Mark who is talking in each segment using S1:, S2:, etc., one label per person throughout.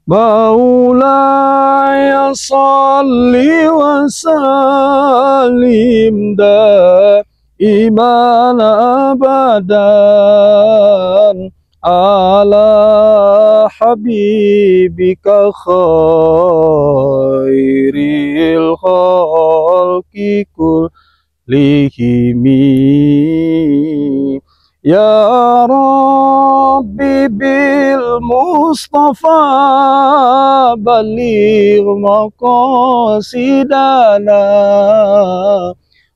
S1: مولاي صل وسلم دائما أبدا على حبيبك خير الخلق كلهم يا ربي بالمصطفى بلغ مقاصدنا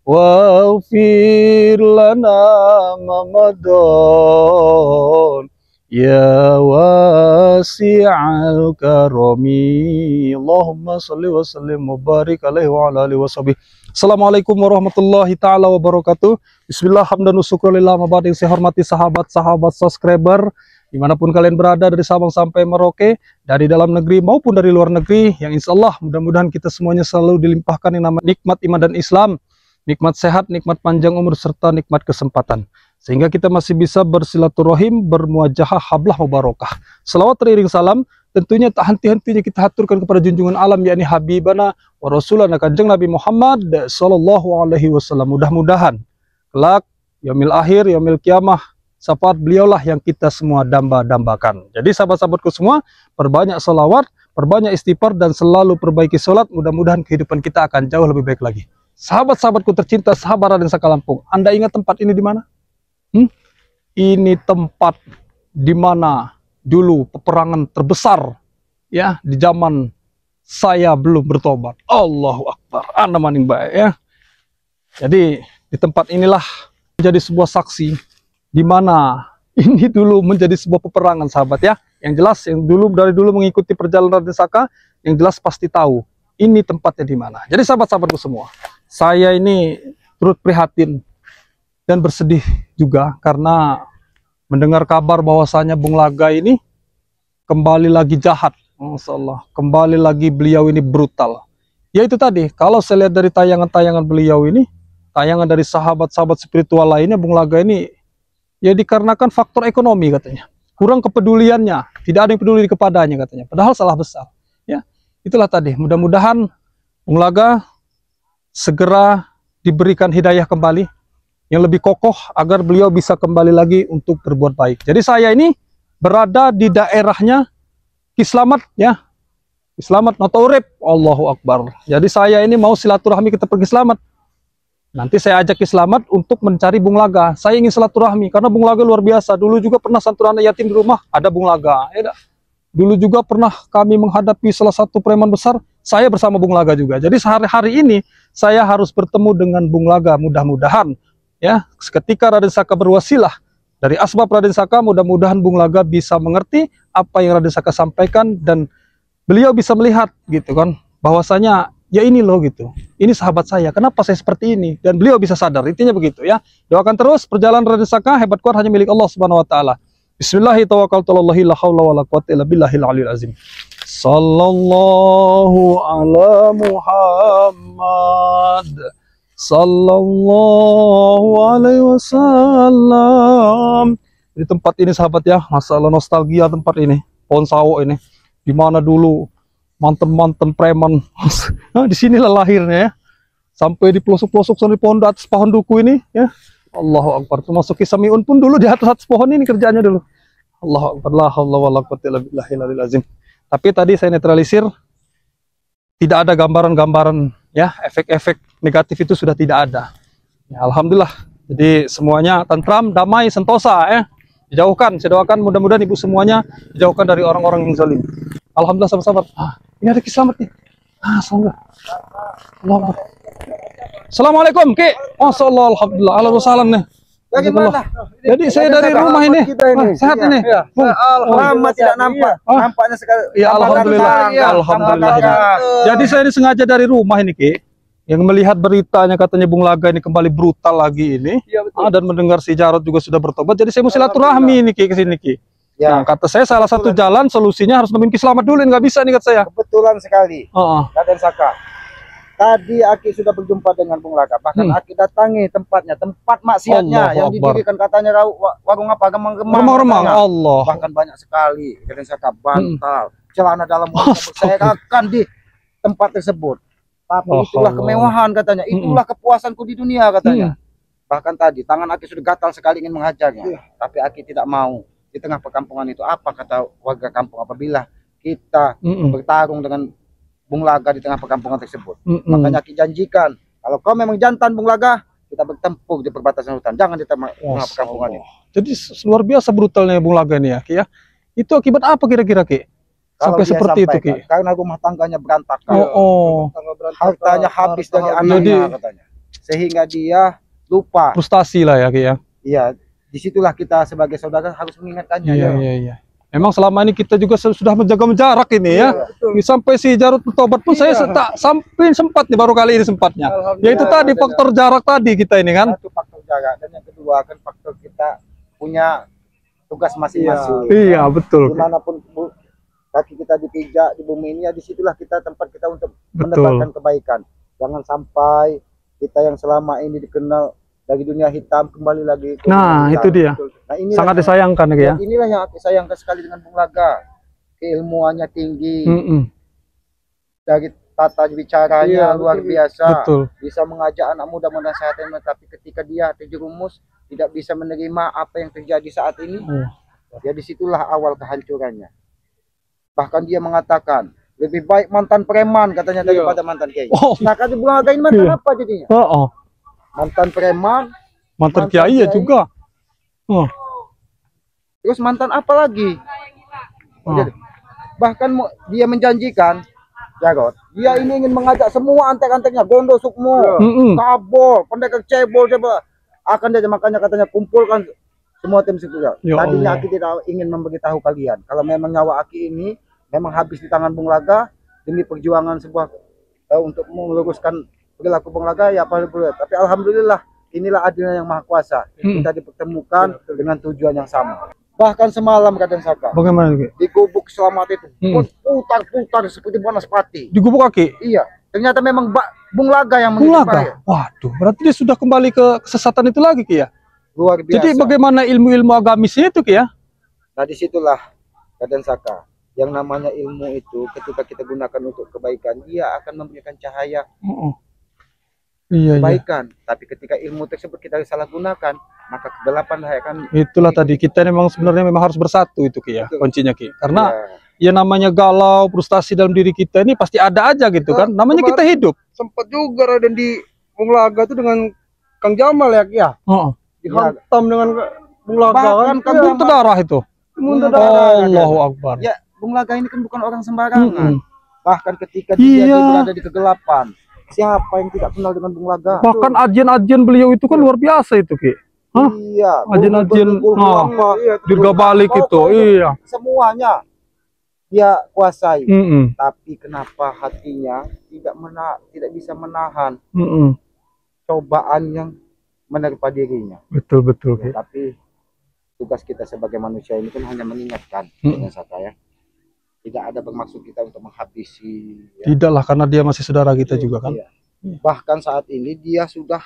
S1: واغفر لنا ما مضى يا واسع الكرم اللهم صل وسلم وبارك عليه وعلى اله وصحبه. Assalamualaikum warahmatullahi taala wabarakatuh. Bismillah, hamdan wa syukrulillah. Yang saya hormati sahabat-sahabat subscriber dimanapun kalian berada, dari Sabang sampai Merauke, dari dalam negeri maupun dari luar negeri, yang insya Allah mudah-mudahan kita semuanya selalu dilimpahkan yang namanya nikmat iman dan Islam, nikmat sehat, nikmat panjang umur, serta nikmat kesempatan, sehingga kita masih bisa bersilaturahim, bermuajahah hablah mubarakah. Selawat teriring salam tentunya tak henti-hentinya kita haturkan kepada junjungan alam, yakni Habibana wa Rasulana Kanjeng Nabi Muhammad sallallahu alaihi wasallam. Mudah-mudahan kelak yaumil akhir, yaumil kiamah, syafaat beliaulah yang kita semua damba-dambakan. Jadi sahabat-sahabatku semua, perbanyak salawat, perbanyak istighfar, dan selalu perbaiki sholat. Mudah-mudahan kehidupan kita akan jauh lebih baik lagi. Sahabat-sahabatku tercinta, sahabat Raden Saka Lampung, Anda ingat tempat ini di mana? Ini tempat di mana dulu peperangan terbesar ya di zaman saya belum bertobat. Allahu Akbar, Anda maning baik ya. Jadi di tempat inilah menjadi sebuah saksi di mana ini dulu menjadi sebuah peperangan, sahabat ya. Yang jelas yang dari dulu mengikuti perjalanan Raden Saka, yang jelas pasti tahu ini tempatnya di mana. Jadi sahabat-sahabatku semua, saya ini turut prihatin dan bersedih juga karena mendengar kabar bahwasanya Bung Laga ini kembali lagi jahat. Masya Allah, kembali lagi beliau ini brutal. Ya itu tadi, kalau saya lihat dari tayangan-tayangan beliau ini, tayangan dari sahabat-sahabat spiritual lainnya, Bung Laga ini ya dikarenakan faktor ekonomi katanya. Kurang kepeduliannya, tidak ada yang peduli kepadanya katanya. Padahal salah besar. Ya, itulah tadi. Mudah-mudahan Bung Laga segera diberikan hidayah kembali yang lebih kokoh agar beliau bisa kembali lagi untuk berbuat baik. Jadi saya ini berada di daerahnya Kislamat ya. Kislamat Notaurip. Allahu Akbar. Jadi saya ini mau silaturahmi, kita pergi Kislamat. Nanti saya ajak Kislamat untuk mencari Bung Laga. Saya ingin silaturahmi karena Bung Laga luar biasa. Dulu juga pernah santunan yatim di rumah, ada Bung Laga. Ya, dulu juga pernah kami menghadapi salah satu preman besar, saya bersama Bung Laga juga. Jadi sehari-hari ini saya harus bertemu dengan Bung Laga. Mudah-mudahan ya, ketika Raden Saka berwasilah dari asbab Raden Saka, mudah-mudahan Bung Laga bisa mengerti apa yang Raden Saka sampaikan dan beliau bisa melihat gitu kan, bahwasanya ya ini loh gitu, ini sahabat saya, kenapa saya seperti ini, dan beliau bisa sadar. Intinya begitu ya. Doakan terus perjalanan Raden Saka, hebat kuat hanya milik Allah Subhanahu wa taala. Bismillahirrahmanirrahim. La haula wala quwwata illa billahil aliyil azim. Sallallahu ala Muhammad sallallahu alaihi wasallam. Di tempat ini sahabat ya, masalah nostalgia tempat ini, pohon sawo ini, di mana dulu mantan-mantan preman. Nah, di sinilah lahirnya ya. Sampai di pelosok-pelosok sana, di pohon, di atas pohon duku ini ya. Allahu Akbar. Termasuk Kisamiun pun dulu di atas pohon ini kerjaannya dulu. Allahu Akbar. La haula wala quwwata illa billahil aliyil azim. Tapi tadi saya netralisir, tidak ada gambaran-gambaran ya, efek-efek negatif itu sudah tidak ada ya, alhamdulillah. Jadi semuanya tentram, damai, sentosa ya, dijauhkan. Saya doakan mudah-mudahan ibu semuanya dijauhkan dari orang-orang yang zalim. Alhamdulillah sahabat-sahabat. Ini ada Kislamat nih. Alhamdulillah. Assalamualaikum Ki. Masya Allah, alhamdulillah. Alhamdulillah nih.
S2: Bagaimana?
S1: Jadi saya dari rumah ini. Sehat ini.
S2: Lama tidak nampak. Nampaknya sekali.
S1: Ya alhamdulillah. Alhamdulillah. Jadi saya ini sengaja dari rumah ini Ki, yang melihat beritanya katanya Bung Laga ini kembali brutal lagi ini. Ya, dan mendengar si Jarod juga sudah bertobat. Jadi saya mau silaturahmi ini Ki, ke sini Ki. Ya. Nah, kata saya salah satu jalan solusinya harus nemuin Kislamat dulu, nggak bisa nih kata saya.
S2: Kebetulan sekali. Raden Saka. Tadi Aki sudah berjumpa dengan Bung Laga, bahkan Aki datangi tempatnya, tempat maksiatnya yang didirikan katanya warung apa, remang-remang.
S1: Allah.
S2: Bahkan banyak sekali Raden Saka bantal, celana dalam wanita berserakan di tempat tersebut. Tapi itulah kemewahan katanya, itulah kepuasanku di dunia katanya. Bahkan tadi tangan Aki sudah gatal sekali ingin menghajarnya, tapi Aki tidak mau. Di tengah perkampungan itu apa kata warga kampung apabila kita bertarung dengan Bung Laga di tengah perkampungan tersebut? Makanya Aki janjikan, kalau kau memang jantan Bung Laga, kita bertempur di perbatasan hutan, jangan di tengah perkampungan ini.
S1: Jadi luar biasa brutalnya Bung Laga ini ya, Ki ya. Itu akibat apa kira-kira, Ki? Sampai seperti itu, Ki?
S2: Karena rumah tangganya berantakan. Hartanya habis dari anaknya katanya. Sehingga dia lupa.
S1: Frustasi lah ya, Ki ya.
S2: Iya, disitulah kita sebagai saudara harus mengingatkannya.
S1: Iya. Memang selama ini kita juga sudah menjaga jarak ini ya. Sampai si Jarod bertobat pun saya tak sampai sempat nih, baru kali ini sempatnya. Ya itu tadi faktor jarak tadi kita ini kan.
S2: Satu faktor jarak, dan yang kedua kan faktor kita punya tugas masing-masing.
S1: Iya, betul.
S2: Dimanapun kaki kita dipijak di bumi ini, ya disitulah tempat kita untuk mendebarkan kebaikan. Jangan sampai kita yang selama ini dikenal dari dunia hitam kembali lagi ke
S1: nah itu dia. Nah, sangat disayangkan ya.
S2: Inilah yang aku sayangkan sekali dengan Bung Laga. Keilmuannya tinggi, dari tata bicaranya luar biasa.
S1: Betul.
S2: Bisa mengajak anak muda menasihatinya, tapi ketika dia terjerumus tidak bisa menerima apa yang terjadi saat ini, ya disitulah awal kehancurannya. Bahkan dia mengatakan lebih baik mantan preman katanya daripada mantan kiai. Nah, kata Bung Laga ini mantan apa jadinya? Mantan preman,
S1: mantan kiai ya juga.
S2: Terus mantan apa lagi? Jadi, bahkan dia menjanjikan, Jarod, dia ini ingin mengajak semua antek-anteknya, Gondo Sukmo, Kabol, pendekar cebol, akan dia, makanya katanya kumpulkan semua tim sekolah. Tadinya Aki tidak ingin memberitahu kalian kalau memang nyawa Aki ini memang habis di tangan Bung Laga demi perjuangan sebuah untuk meluruskan perilaku Bung Laga, ya apa boleh. Tapi alhamdulillah inilah adilnya yang maha kuasa. Kita dipertemukan dengan tujuan yang sama. Bahkan semalam Raden Saka,
S1: bagaimana
S2: di gubuk Selamat itu putar-putar seperti Banaspati.
S1: Di gubuk Aki?
S2: Iya. Ternyata memang Bung Laga yang
S1: Bung Laga. Waduh, berarti dia sudah kembali ke kesesatan itu lagi, Ki ya?
S2: Luar biasa.
S1: Jadi bagaimana ilmu-ilmu agamisnya itu, Ki ya?
S2: Nah, disitulah Raden Saka, yang namanya ilmu itu ketika kita gunakan untuk kebaikan, dia akan memberikan cahaya kebaikan. Tapi ketika ilmu tersebut kita salah gunakan, maka kegelapan akan. Itulah
S1: tadi kita sebenarnya memang harus bersatu itu, Ki ya, kuncinya, Ki. Karena ya namanya galau, frustasi dalam diri kita ini pasti ada aja gitu kan. Namanya kita hidup.
S3: Sempat juga Raden di Bung Laga itu dengan Kang Jamal ya, Ki ya. Dihantam dengan Bung Laga
S1: kan muntah darah itu. Allahu Akbar.
S2: Ya, Bung Laga ini kan bukan orang sembarangan. Bahkan ketika dia berada di kegelapan, siapa yang tidak kenal dengan Bung Laga?
S1: Bahkan ajian-ajian beliau itu kan luar biasa itu, Ki.
S2: Iya,
S1: ajian-ajian dirga balik itu. Iya.
S2: Semuanya dia kuasai. Tapi kenapa hatinya tidak bisa menahan cobaan yang menerpa dirinya?
S1: Betul, Ki.
S2: Tapi tugas kita sebagai manusia ini kan hanya mengingatkan, dengan saya. Tidak ada bermaksud kita untuk menghabisi.
S1: Tidaklah, karena dia masih saudara kita juga kan.
S2: Bahkan saat ini dia sudah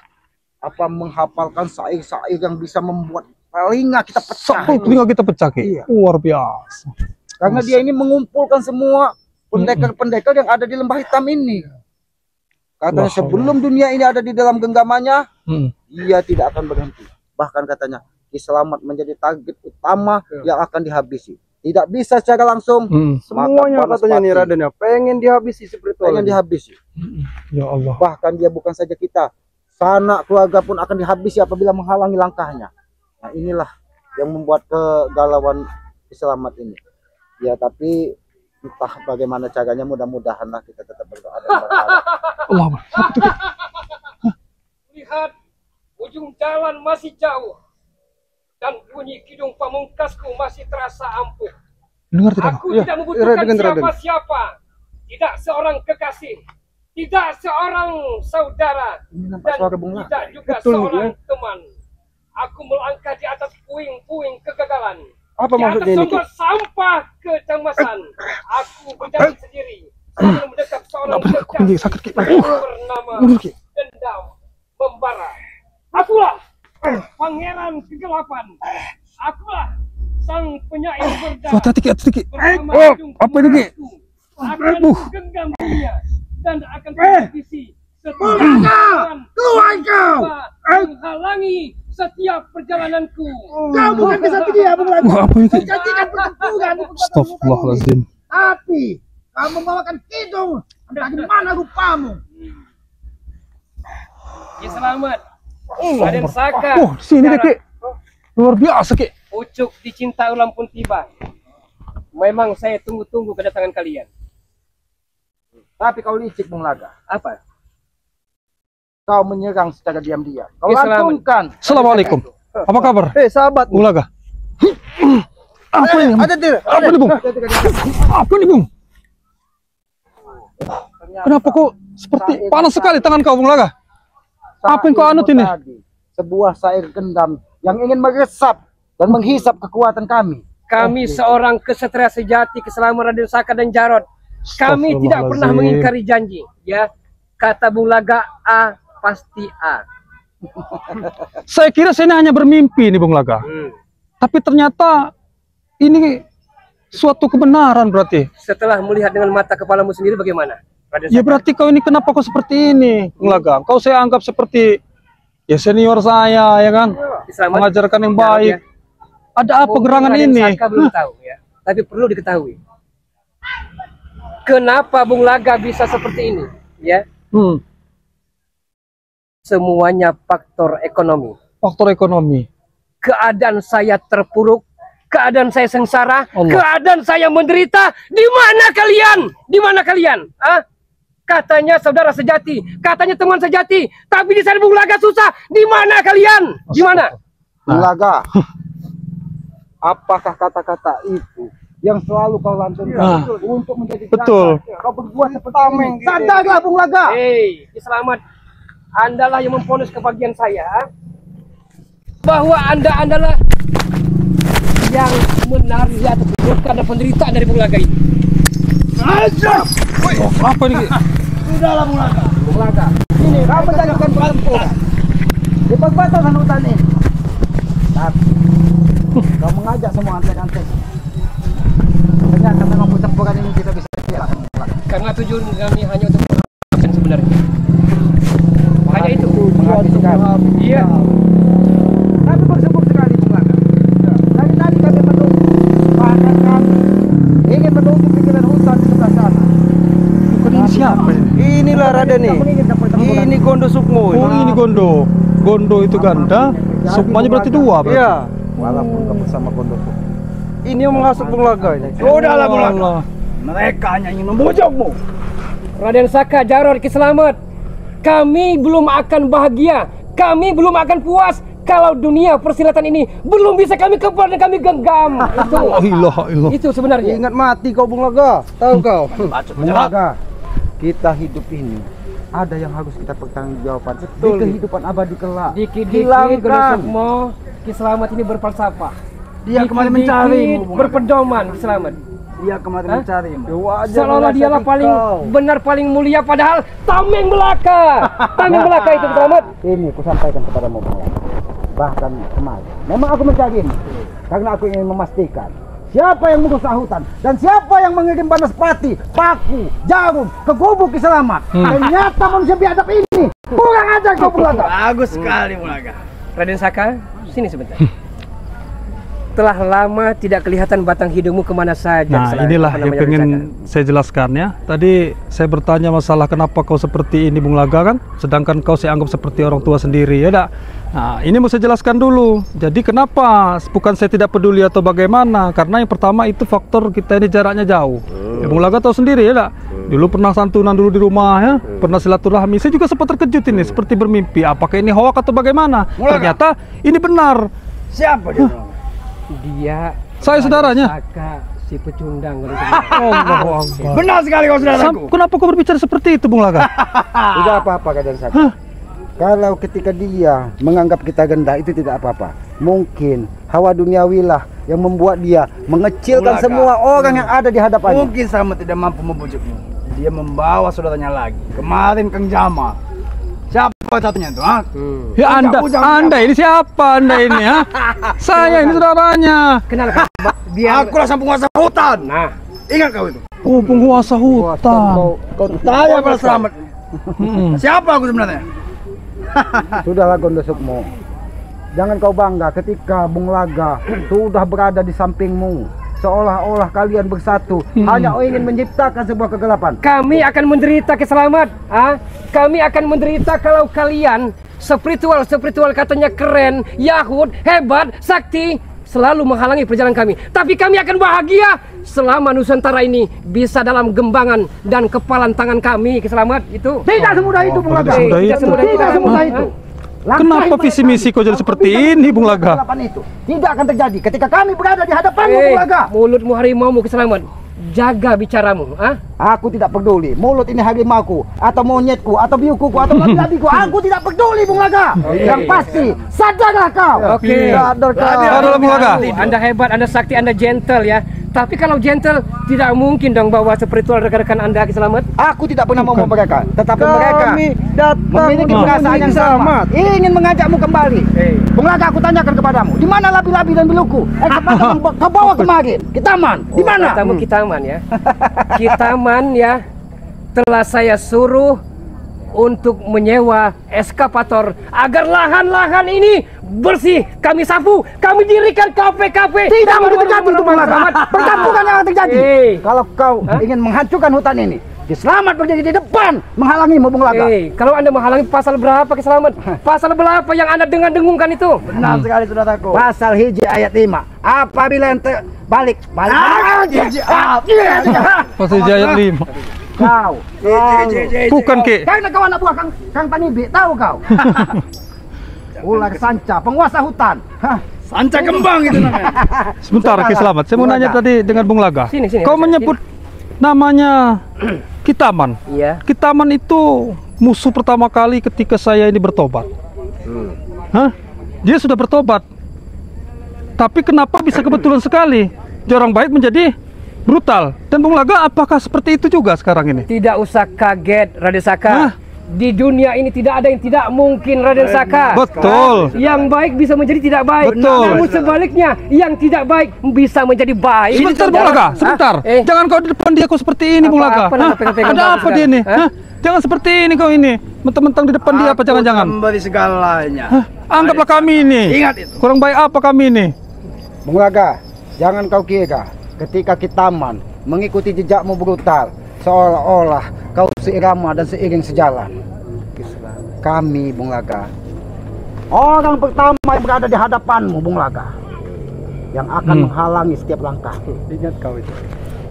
S2: menghafalkan syair-syair yang bisa membuat telinga kita pecah.
S1: Telinga kita pecah, Ki. Luar biasa.
S2: Karena dia ini mengumpulkan semua pendekar-pendekar yang ada di lembah hitam ini. Katanya sebelum dunia ini ada di dalam genggamannya, dia tidak akan berhenti. Bahkan katanya Ki Selamat menjadi target utama yang akan dihabisi. Tidak bisa secara langsung.
S3: Semuanya katanya nih Raden ya, pengen dihabisi seperti itu.
S2: Pengen dihabisi.
S1: Ya Allah.
S2: Bahkan dia bukan saja kita, sanak keluarga pun akan dihabisi apabila menghalangi langkahnya. Nah, inilah yang membuat kegalauan Ki Selamat ini. Ya, tapi entah bagaimana caranya, mudah-mudahanlah kita tetap berdoa dan berharap.
S1: Allah.
S4: Lihat, ujung jalan masih jauh dan bunyi kidung pamungkasku masih terasa ampuh. Aku tidak membutuhkan siapa-siapa, tidak seorang kekasih, tidak seorang saudara, dan tidak juga seorang teman. Aku melangkah di atas puing-puing kegagalan.
S3: Apa maksudnya ini?
S4: Di atas sampah kecemasan. Aku berjalan sendiri sambil mendekat seorang kekasih bernama dendam membara. Akulah pangeran kegelapan. Akulah sang penyair berdarah.
S1: Wah, tadi apa ini Ki?
S4: Akan genggam dunia dan akan kompetisi setiap menghalangi setiap perjalananku.
S2: Kau bukan kesatria, bukan.
S1: Wah, apa ini Ki?
S2: Menjanjikan pertempuran.
S1: Astagfirullahaladzim.
S2: Tapi kau membawakan kidung. Bagaimana rupamu?
S4: Ki Selamat. Raden Saka.
S1: Oh, sini deh Ki. Luar biasa Ki.
S4: Ucuk dicinta ulam pun tiba. Memang saya tunggu-tunggu kedatangan kalian.
S2: Tapi kau licik, Bung Laga.
S4: Apa?
S2: Kau menyerang secara diam-diam. Kau
S4: Ya, selamat.
S2: langsungkan.
S1: Assalamualaikum. Apa kabar?
S3: Sahabat.
S1: Bung Laga. Apa ini?
S2: Ada dir.
S1: Apa ini Bung? Apa ini Bung? Kenapa kok seperti panas sekali tangan kau Bung Laga? Apa yang kau anut ini?
S2: Sebuah syair gendam yang ingin meresap dan menghisap kekuatan kami.
S4: Kami seorang kesatria sejati, keselamatan Raden Saka dan Jarod. Kami tidak pernah mengingkari janji. Ya, kata Bung Laga A pasti A.
S1: Saya kira saya ini hanya bermimpi nih Bung Laga. Tapi ternyata ini suatu kebenaran berarti.
S4: Setelah melihat dengan mata kepalamu sendiri bagaimana, Raden
S1: Ya
S4: Saka?
S1: berarti kau ini kenapa kau seperti ini Bung Laga? Kau saya anggap seperti ya senior saya ya kan.
S4: Selamat.
S1: Mengajarkan yang
S4: Jarod,
S1: baik.
S4: ya.
S1: Ada apa
S4: Mungkin
S1: gerangan
S4: Raden
S1: ini?
S4: Saka belum tahu ya. Tapi perlu diketahui. Kenapa Bung Laga bisa seperti ini? Ya, semuanya faktor ekonomi.
S1: Faktor ekonomi.
S4: Keadaan saya terpuruk, keadaan saya sengsara,
S1: Allah.
S4: keadaan saya menderita. Di mana kalian? Di mana kalian? Ah? Katanya saudara sejati, katanya teman sejati, tapi di sana Bung Laga susah. Di mana kalian? Di mana?
S2: Bung Laga, apakah kata-kata itu yang selalu kau lantunkan untuk menjadi
S1: Betul.
S2: gagah? Kau berbuat seperti ini. Sadarlah Bung Laga.
S4: Hei, Selamat, Andalah yang memponis kebahagiaan saya, bahwa Anda adalah yang menari atau berduka dan penderitaan dari Bung Laga ini.
S1: Oh, apa ini?
S2: Sudahlah Bung Laga. Bung Laga, ini kau menjadikan pertempuran di perbatasan hutan ini. Tapi kau mengajak semua antek-antek. Ternyata memang pertempuran ini tidak bisa dilakukan.
S4: Karena tujuan kami hanya untuk menghabiskan sebenarnya. Hanya itu.
S2: Menghabiskan.
S4: Iya.
S2: Kami bersyukur sekali Bung Laga. Dari tadi kami menunggu. Bahkan kami ingin menunggu pikiran hutan di sebelah sana.
S1: Ini siapa ini?
S3: Inilah Raden nih. Ini Gondo Sukmo.
S1: Oh ini Gondo. Gondo itu ganda. Sukmanya berarti dua berarti.
S3: Iya.
S2: Walaupun kau bersama Gondo.
S3: Ini yang menghasut Bung Laga ini.
S2: Sudahlah Bung Laga.
S1: Allah.
S2: Mereka hanya ingin membujukmu.
S4: Raden Saka, Jarod, Ki Selamat, kami belum akan bahagia, kami belum akan puas kalau dunia persilatan ini belum bisa kami kepal dan kami genggam. Itu,
S1: Oh ilah.
S4: itu sebenarnya.
S3: Ingat mati kau Bung Laga. Tahu kau?
S2: Bung Laga, kita hidup ini ada yang harus kita pertanggungjawabkan di kehidupan abadi kelak.
S4: Dikit-dikit Gondo Sukmo, Ki Selamat ini berfalsafah.
S2: Dia kemarin
S4: Dikit-dikit
S2: mencarimu, Bung Laga.
S4: berpedoman, Ki Selamat.
S2: Dia kemarin mencarimu.
S4: Seolah-olah dialah paling benar, paling mulia, padahal tameng belaka. Tameng belaka itu, Ki Selamat.
S2: Ini aku sampaikan kepadamu Bung Laga. Bahkan kemarin memang aku mencarimu karena aku ingin memastikan siapa yang merusak hutan dan siapa yang mengirim banaspati, paku, jarum ke gubuk Ki Selamat. Ternyata manusia biadab ini kurang ajar kau Bung Laga.
S3: Bagus sekali Bung Laga.
S4: Raden Saka, sini sebentar. Telah lama tidak kelihatan batang hidungmu kemana saja.
S1: Nah
S4: selain
S1: inilah
S4: apa
S1: yang
S4: namanya
S1: pengen
S4: Raden Saka.
S1: saya jelaskan ya. Tadi saya bertanya masalah kenapa kau seperti ini Bung Laga kan, sedangkan kau saya anggap seperti orang tua sendiri ya dak. Nah ini mau saya jelaskan dulu. Jadi kenapa bukan saya tidak peduli atau bagaimana, karena yang pertama itu faktor kita ini jaraknya jauh. Ya, Bung Laga tahu sendiri ya dak. Dulu pernah santunan dulu di rumah ya, pernah silaturahmi. Saya juga sempat terkejut ini, seperti bermimpi. Apakah ini hoak atau bagaimana? Ternyata ini benar.
S2: Siapa dia?
S4: Dia
S1: Saya saudaranya.
S4: Saka, si pecundang.
S1: Allahu Akbar.
S2: Benar sekali kau saudaraku.
S1: Kenapa kau berbicara seperti itu Bung Laga?
S2: Tidak apa-apa Raden Saka. Kalau ketika dia menganggap kita rendah itu tidak apa-apa. Mungkin hawa duniawilah yang membuat dia mengecilkan semua orang yang ada di hadapannya.
S3: Mungkin sama tidak mampu membujukmu. Dia membawa saudaranya lagi. Kemarin Kang Jamal. Siapa satunya itu?
S1: Ya Anda ini siapa Anda ini ya? Saya ini saudaranya.
S4: Kenal
S2: Biar
S3: Akulah sang penguasa hutan.
S4: Nah,
S3: Ingat kau itu.
S1: Oh, penguasa hutan.
S2: kau
S3: Tanya pada selamat. Siapa aku sebenarnya?
S2: Sudahlah Gondo Sukmo. Jangan kau bangga ketika Bung Laga sudah berada di sampingmu. Seolah-olah kalian bersatu hanya ingin menciptakan sebuah kegelapan.
S4: kami akan menderita keselamat. Kami akan menderita kalau kalian spiritual katanya keren, Yahud, hebat, sakti, selalu menghalangi perjalanan kami. Tapi kami akan bahagia selama Nusantara ini bisa dalam gembangan dan kepalan tangan kami. Keselamat itu.
S2: Tidak semudah itu Bung Laga.
S1: Tidak semudah
S2: Tidak semudah itu.
S1: Kenapa visi misi kau jadi seperti ini, Bung Laga?
S2: Kegelapan itu tidak akan terjadi ketika kami berada di hadapanmu, Bung Laga.
S4: Mulutmu harimaumu keselamat. Jaga bicaramu.
S2: Aku tidak peduli mulut ini harimauku atau monyetku atau biukuku atau labi-labiku. Aku tidak peduli Bung Laga. Yang pasti sadarlah kau.
S4: Oke.
S2: Sadar kau.
S1: Sadarlah Bung Laga.
S4: Anda hebat, Anda sakti, Anda gentle ya. Tapi kalau gentle tidak mungkin dong bawa spiritual rekan-rekan Anda keselamat.
S2: Aku tidak pernah mau mereka, tetapi mereka
S3: Kami datang
S2: memiliki
S3: untuk
S2: perasaan yang sama,
S3: selamat.
S2: ingin mengajakmu kembali. Bung Laga, aku tanyakan kepadamu, di mana labi-labi dan biluku? Cepat kau bawa kemarin ke taman. Di mana?
S4: Katamu Kitaman ya. Kitaman ya. Telah saya suruh untuk menyewa eskapator agar lahan-lahan ini bersih. Kami sapu, kami dirikan kafe-kafe.
S2: Tidak mungkin terjadi itu Bung Laga. Perkampungan yang akan terjadi. Kalau kau ingin menghancurkan hutan ini, Selamat berdiri di depan menghalangimu Bung Laga.
S4: Kalau Anda menghalangi pasal berapa Selamat? Pasal berapa yang Anda dengung-dengungkan itu?
S2: Benar sekali saudaraku. Pasal hiji ayat 5. Apabila ente balik.
S1: Pasal hiji ayat 5.
S2: Kau.
S1: Bukan Ki.
S2: Karena kau anak buah Kang Tanibi, tahu kau? Ular sanca, penguasa hutan.
S3: Sanca kembang itu namanya.
S1: Sebentar Ki Selamat, saya mau nanya tadi dengan Bung Laga.
S4: Sini.
S1: Kau menyebut namanya Kitaman.
S4: Iya.
S1: Kitaman itu musuh pertama kali ketika saya ini bertobat. Hah? Dia sudah bertobat. Tapi kenapa bisa kebetulan sekali? Dia orang baik menjadi brutal. Dan Bung Laga apakah seperti itu juga sekarang ini?
S4: Tidak usah kaget Raden Saka.
S1: Hah?
S4: Di dunia ini tidak ada yang tidak mungkin Raden Saka.
S1: Betul.
S4: Yang baik bisa menjadi tidak baik.
S1: Betul.
S4: Namun sebaliknya, yang tidak baik bisa menjadi baik.
S1: Sebentar Bung Laga, sebentar. Jangan kau di depan dia kau seperti ini Bung Laga. Ada apa dia nih? Jangan seperti ini kau ini. Mentang-mentang di depan dia apa jangan-jangan?
S3: Kembali segalanya.
S1: Anggaplah kami ini.
S3: Ingat itu.
S1: Kurang baik apa kami ini?
S2: Bung Laga, jangan kau kira ketika Kitaman mengikuti jejakmu brutal, seolah-olah kau seirama dan seiring sejalan. Kami, Bung Laga, orang pertama yang berada di hadapanmu, Bung Laga, yang akan menghalangi setiap langkah.
S3: Ingat kau itu.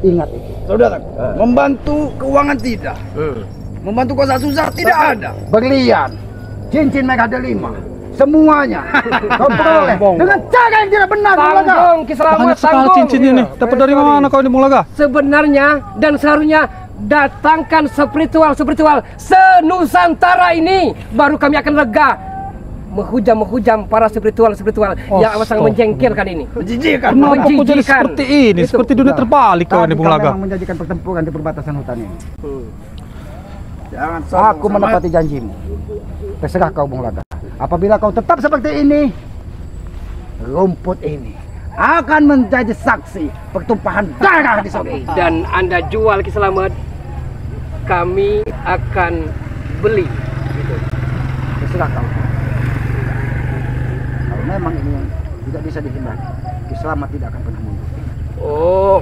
S2: Ingat itu.
S3: Saudara, membantu keuangan tidak. Membantu kosa susah tidak ada.
S2: Berlian, cincin Mega Delima, semuanya kau peroleh dengan cara yang tidak benar, Bung Laga.
S4: Tanggung Ki Selamat,
S1: Banyak sekali
S4: tanggung.
S1: cincin ini. Dapat dari mana kau ini Bung Laga?
S4: Sebenarnya dan seharusnya datangkan spiritual se-Nusantara ini, baru kami akan lega menghujam para spiritual yang sangat menjengkelkan ini.
S3: Menjijikkan.
S1: Kenapa kau jadi seperti ini?
S4: Itu.
S1: Seperti dunia terbalik kau ini Bung Laga.
S2: Memang menjadikan pertempuran di perbatasan hutan ini.
S3: Jangan
S2: Aku menepati janjimu. Terserah kau Bung Laga. Apabila kau tetap seperti ini, rumput ini akan menjadi saksi pertumpahan darah di sore ini.
S4: Dan Anda jual Ki Selamat, kami akan beli.
S2: Terserah kau. Kalau memang ini tidak bisa dihindari, Ki Selamat tidak akan pernah mundur.
S4: Oh,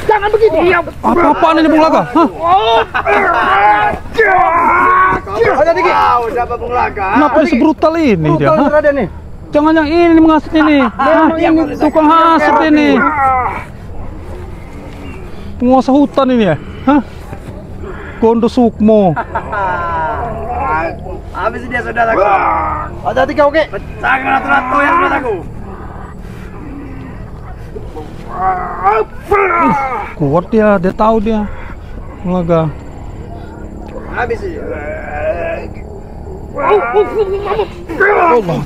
S2: Jangan begitu.
S1: Apa-apaan ini Bung Laga? Hah?
S3: Ada dikit. Siapa Bung Laga?
S1: Kenapa dia sebrutal ini dia? Hah?
S2: Raden nih.
S1: Jangan yang ini menghasut ini. Hah? Tukang hasut ini. Penguasa hutan ini ya? Hah? Gondo Sukmo.
S3: Habis dia saudaraku.
S2: Hati-hati kau, Ki.
S3: Pecahkan ratu-ratu yang saudaraku.
S1: Kuat dia tahu dia. Bung Laga.
S3: Habis dia.
S1: Allah,